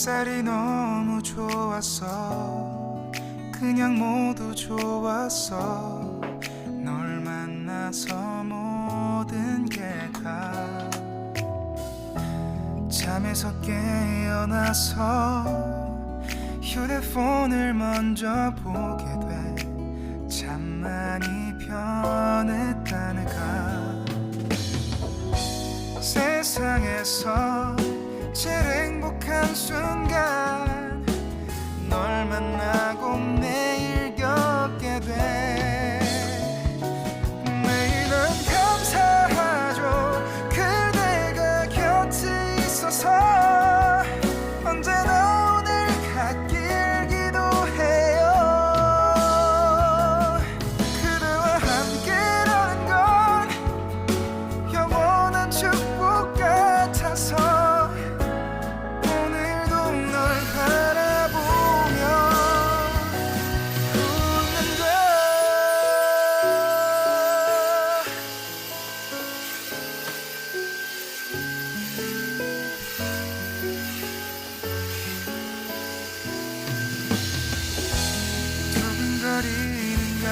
햇살이 너무 좋았어. 그냥 모두 좋았어. 널 만나서 모든 게 다 잠에서 깨어나서 휴대폰을 먼저 보게 돼. 참 많이 변했다네가. 세상에서 제일 행복한 순간 널 만나고 매일 겪게 돼. 매일은 감사하죠. 그대가 곁에 있어서. 언제나 오늘 같길 기도해요. 그대와 함께라는 건 영원한 축복 같아서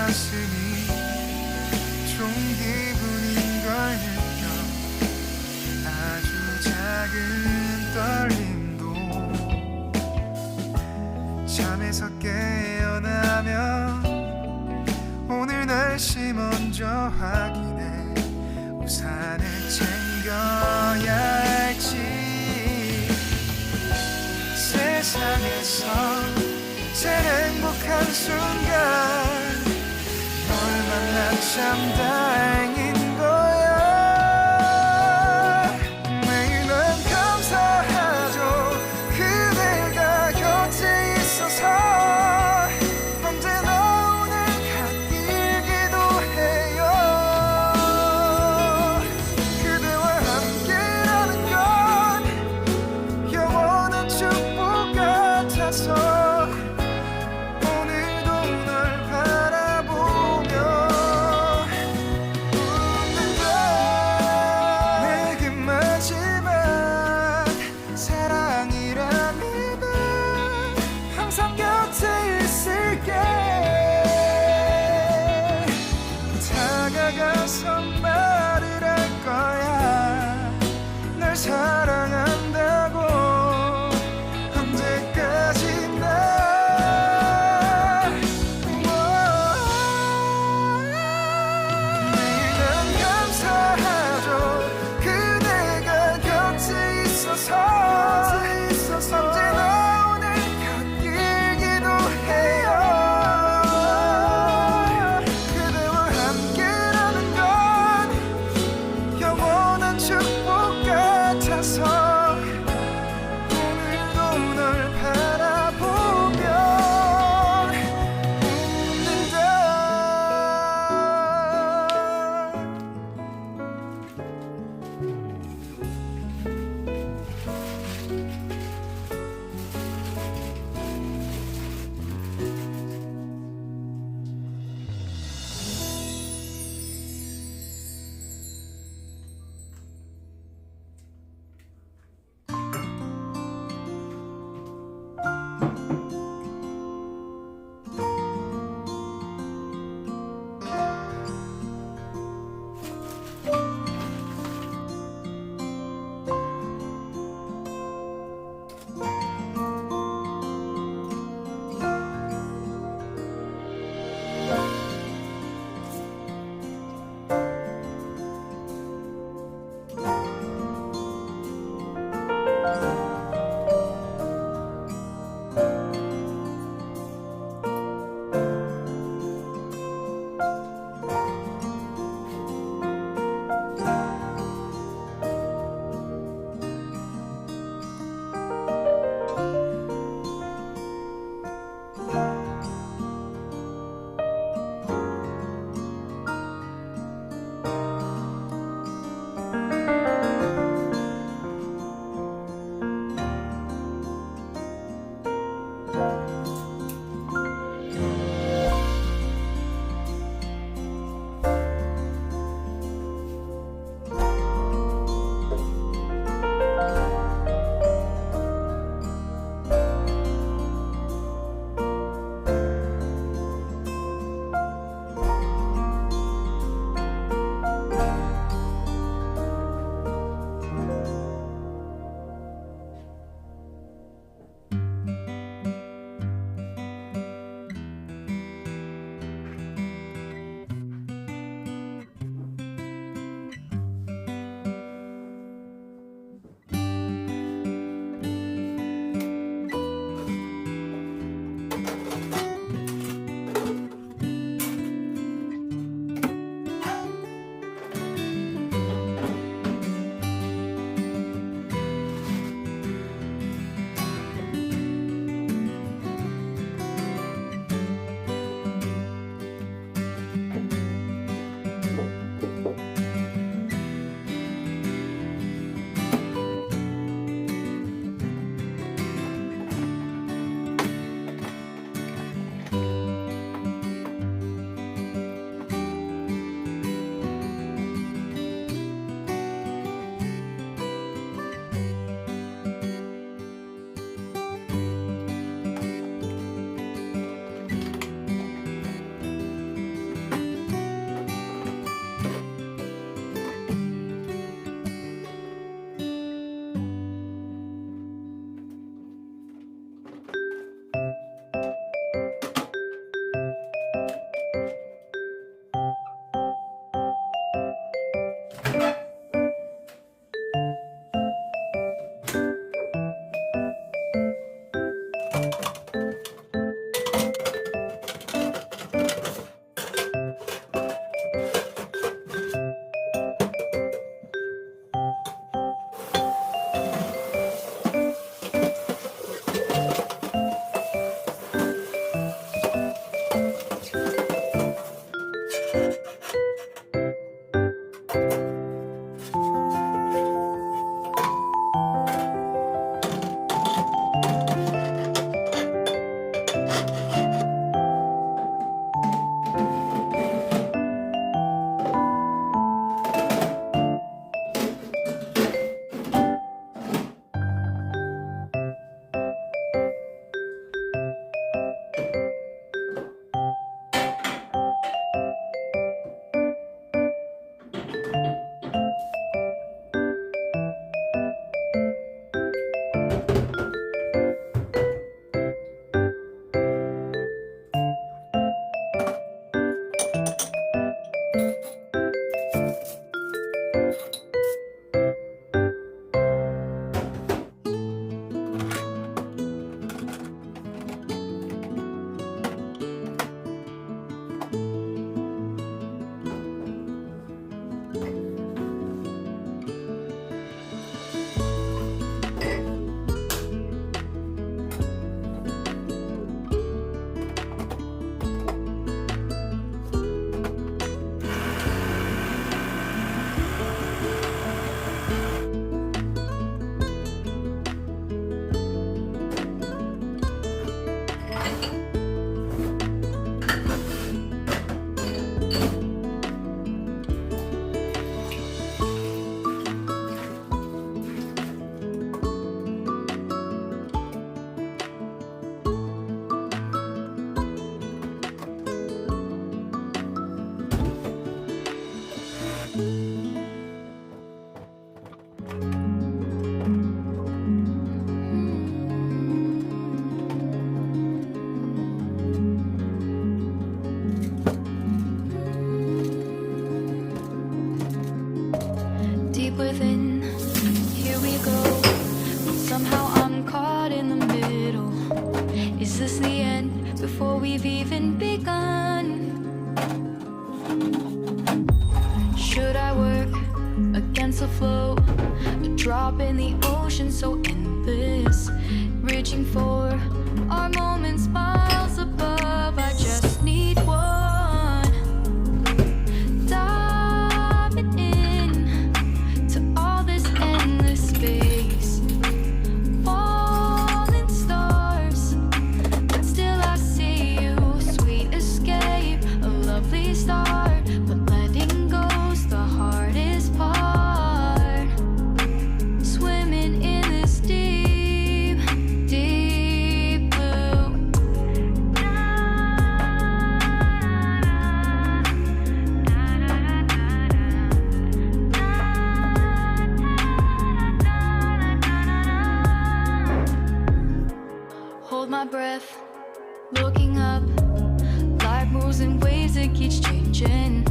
가슴이 좋은 기분인 걸 느껴. 아주 작은 떨림도 잠에서 깨어나면 오늘 날씨 먼저 확인해. 우산을 챙겨야 할지. 세상에서 제일 행복한 순간 널 만나 참 다행인 거야. 매일은 감사하죠. 그대가 곁에 somehow I'm caught in the middle. Is this the end before we've even begun? Should I work against the flow? A drop in the ocean so endless, reaching for our moments miles above. I just need one, diving in to all this endless space, falling stars, but still I see you. Sweet escape, a lovely start, but letting go's the hardest part. Swimming in this deep, deep blue. Hold my breath, looking up. Life moves in waves that keeps changing.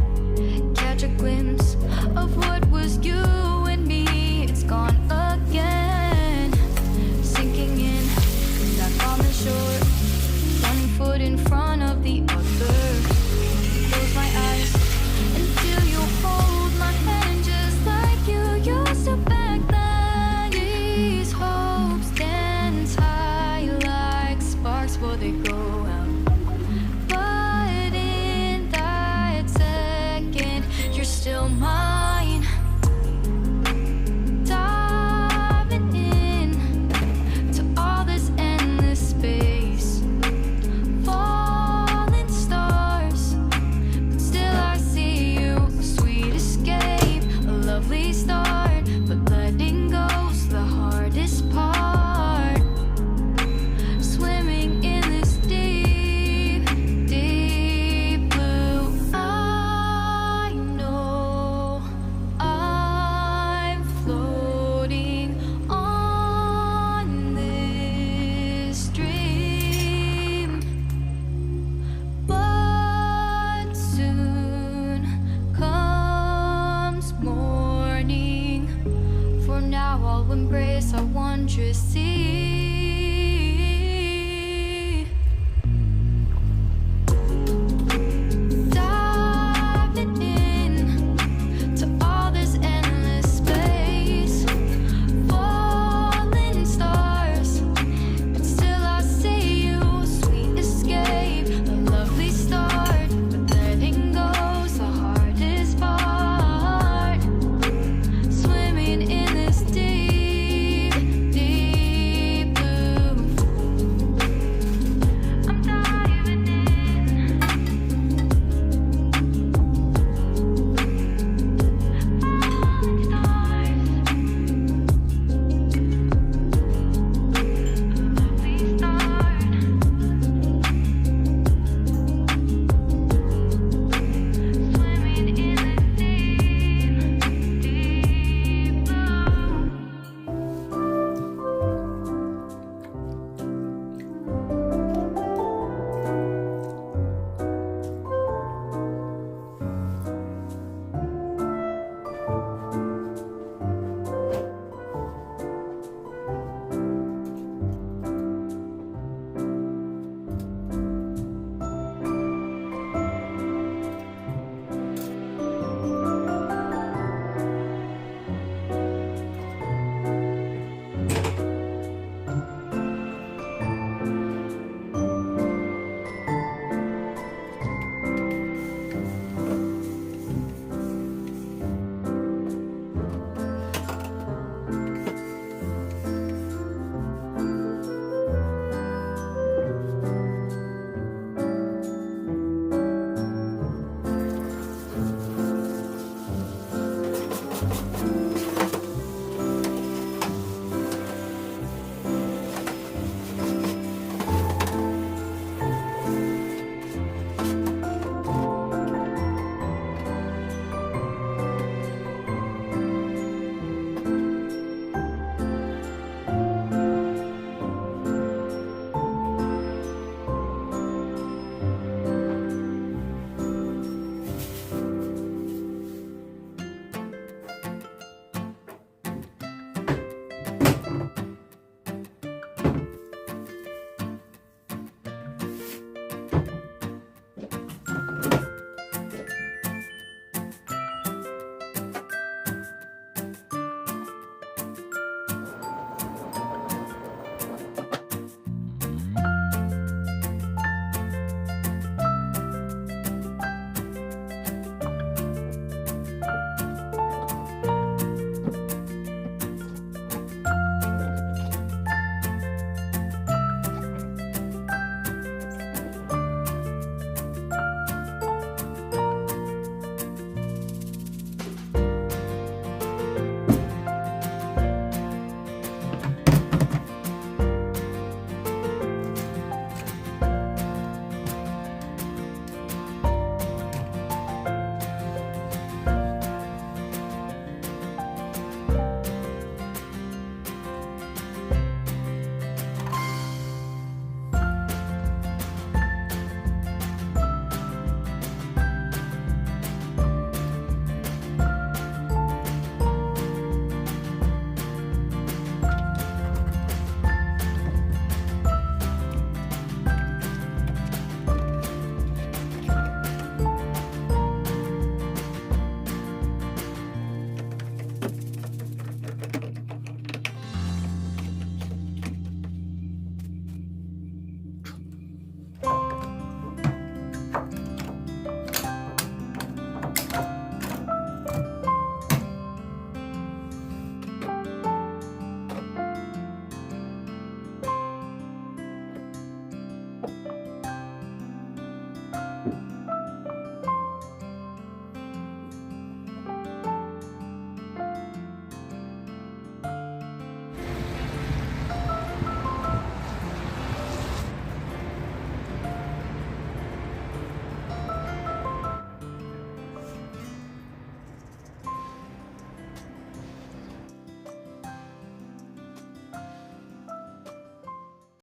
Catch a glimpse of what was you and me. It's gone again, sinking in, back on the shore. One foot in front of the other. Close my eyes and feel you hold my hand just like you used to back then. These hopes dance high like sparks before they go out. But in that second, you're still mine. Diving in to all this endless space, falling stars, but still I see you. Sweet escape, a lovely start, but letting go's the hardest part. Swimming in this deep, deep blue. I know I'm floating on this dream, but soon comes morning. For now I'll embrace our wondrous sea.